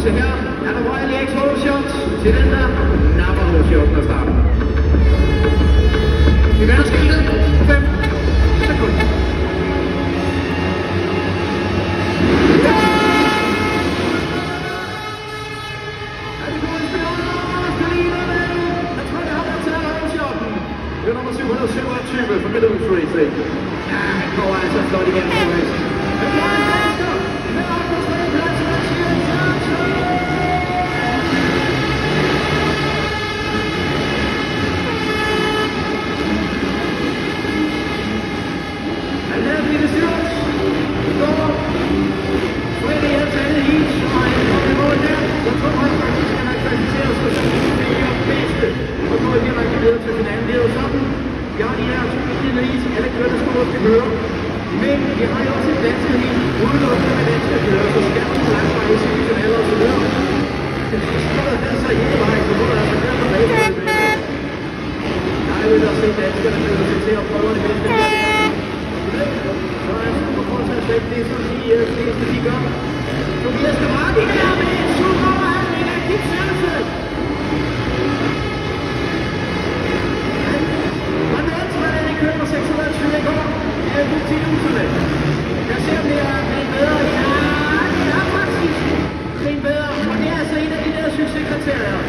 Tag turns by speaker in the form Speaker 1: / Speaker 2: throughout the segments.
Speaker 1: Så her er der Royal X Shot til den der Navajo Shot, der starter. Vi vender skiltet 5 sekunder. Det er nummer 727 fra Middle Racing. Ja, han går altså flot igen på racen. Men der er en dansker med op på 3. pladsen af Sjæren Jørgensen. Han er Peter Stewart. Det går Freddy Antallet Heats, og han kommer i mål der. Så tror jeg faktisk, at han har kvalificeret sig som det bedste. Og nu er direkte videre til finalen. Det er jo sådan. Vi har de her tusind is, alle kører, der skal måske høre. Men vi har jo også et dansk is, udelukkende med danske kører, så skal man langt fra i semifinaler og så videre. Det står altså hele vejen, så må der altså køre på banen. Jeg vil da se danskerne med sig til at prøve det bedste her. Så er det super kort til at slæbe det, som de fleste de gør. Tobias Kamardi her med en super, og han er en rigtig tjernelse. Køber 620 i går. Det er nyt til udsøgning. Jeg ser, det er en bedre. Ja, det er faktisk en bedre. Og det er altså en af de der succeskriterier.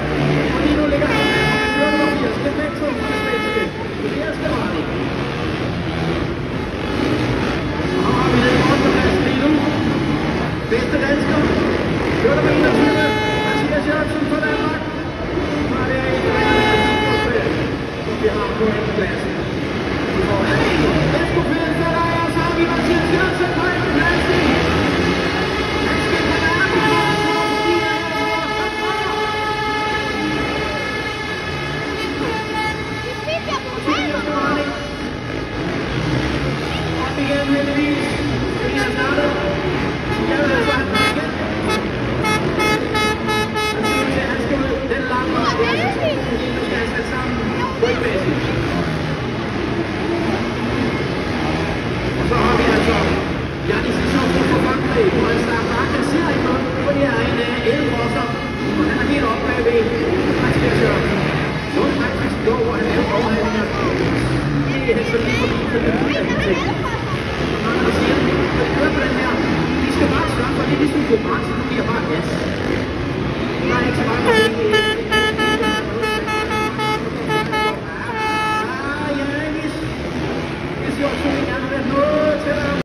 Speaker 1: Fordi nu ligger han med kører nummer 80. Det er begge to, som er tilbage til det. Det er Skamardi. Så har vi den førsteplads lige nu. Bedste dansker. Kører nummer 21. Mathias Jørgensen fra Danmark. Og det er en af de første, som vi har på andenpladsen. Det er ligesom konkurrence, du giver bare gas. Der er ikke så meget